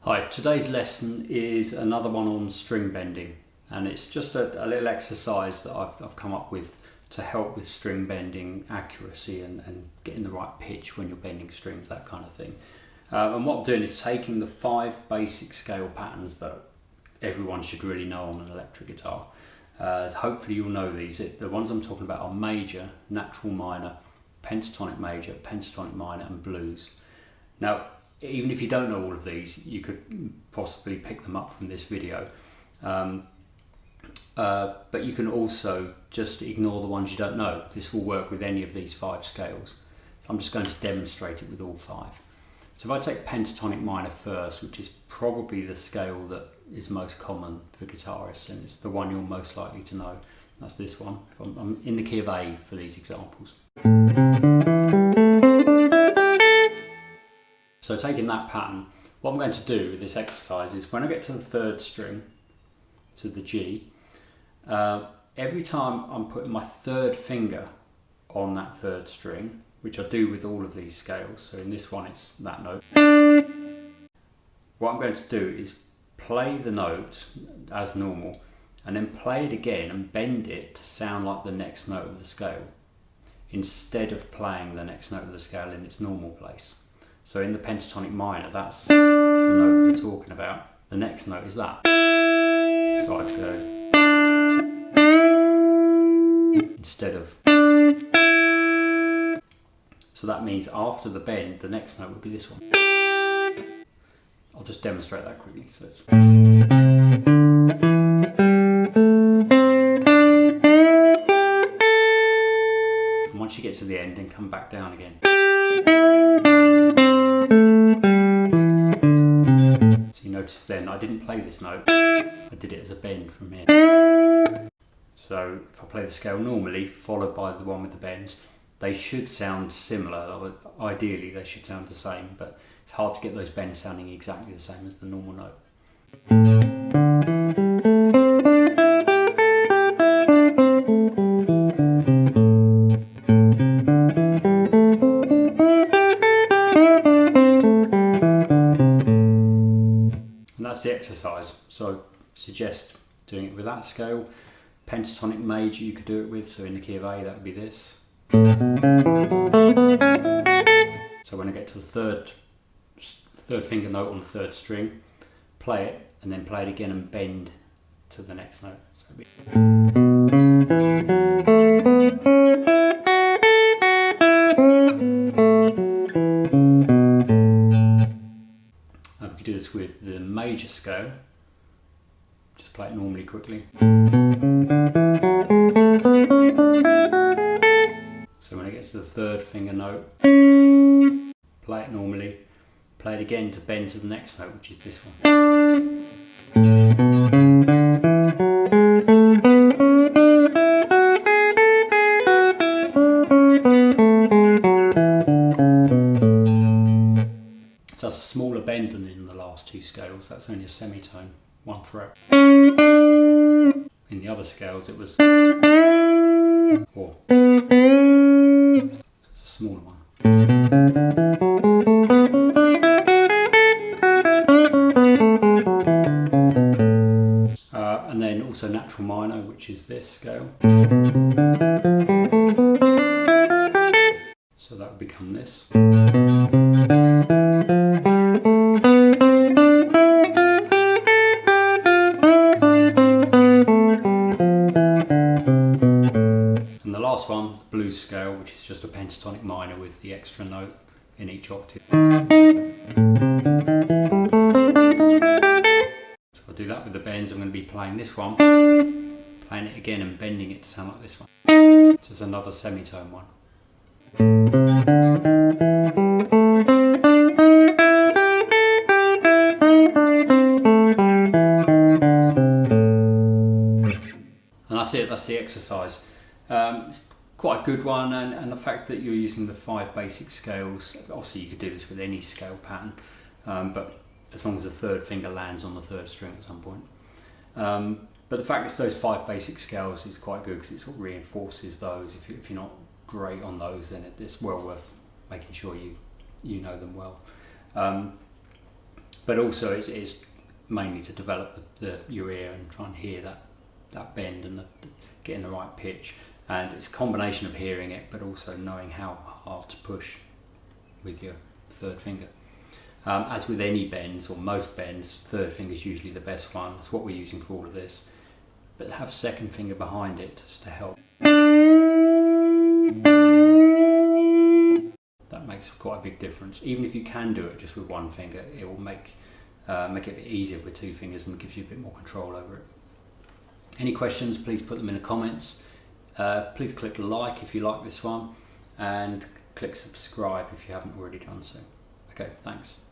Hi, today's lesson is another one on string bending, and it's just a little exercise that I've come up with to help with string bending accuracy and getting the right pitch when you're bending strings, that kind of thing. And what I'm doing is taking the 5 basic scale patterns that everyone should really know on an electric guitar. Hopefully you'll know these. The ones I'm talking about are major, natural minor, pentatonic major, pentatonic minor and blues. Now, even if you don't know all of these, you could possibly pick them up from this video. But you can also just ignore the ones you don't know. This will work with any of these 5 scales. So I'm just going to demonstrate it with all 5. So if I take pentatonic minor first, which is probably the scale that is most common for guitarists, and it's the one you're most likely to know. That's this one. I'm in the key of A for these examples. So taking that pattern, what I'm going to do with this exercise is when I get to the 3rd string, to the G, every time I'm putting my 3rd finger on that 3rd string, which I do with all of these scales, so in this one it's that note, what I'm going to do is play the note as normal and then play it again and bend it to sound like the next note of the scale, instead of playing the next note of the scale in its normal place. So in the pentatonic minor, that's the note we're talking about. The next note is that. So I'd go instead of. So that means after the bend, the next note would be this one. I'll just demonstrate that quickly. So it's and once you get to the end, then come back down again. So you notice then I didn't play this note, I did it as a bend from here. So if I play the scale normally, followed by the one with the bends, they should sound similar. Ideally they should sound the same, but it's hard to get those bends sounding exactly the same as the normal note. And that's the exercise. So I suggest doing it with that scale. Pentatonic major you could do it with, so in the key of A that would be this. So when I get to the third finger note on the 3rd string, play it and then play it again and bend to the next note. So it'd be we could do this with the major scale. Just play it normally quickly. So when I get to the 3rd finger note, play it normally, play it again to bend to the next note, which is this one. So that's a smaller bend than in the last 2 scales. That's only a semitone, 1 fret. In the other scales it was 4. It's a smaller one. And then also natural minor, which is this scale. So that would become this. And the last one, the blues scale, which is just a pentatonic minor with the extra note in each octave. So I'll do that with the bends. I'm going to be playing this one, playing it again and bending it to sound like this one. So it's another semitone one. And that's it, that's the exercise. It's quite a good one, and the fact that you're using the 5 basic scales, obviously you could do this with any scale pattern, but as long as the 3rd finger lands on the 3rd string at some point. But the fact it's those 5 basic scales is quite good because it sort of reinforces those. If you're not great on those, then it's well worth making sure you know them well. but also it's mainly to develop your ear and try and hear that bend and getting the right pitch. And it's a combination of hearing it but also knowing how hard to push with your third finger. As with any bends, or most bends, third finger is usually the best one. That's what we're using for all of this. But have second finger behind it just to help. That makes quite a big difference. Even if you can do it just with one finger, it will make it a bit easier with two fingers and gives you a bit more control over it. Any questions, please put them in the comments. Please click like if you like this one, and click subscribe if you haven't already done so. Okay, thanks.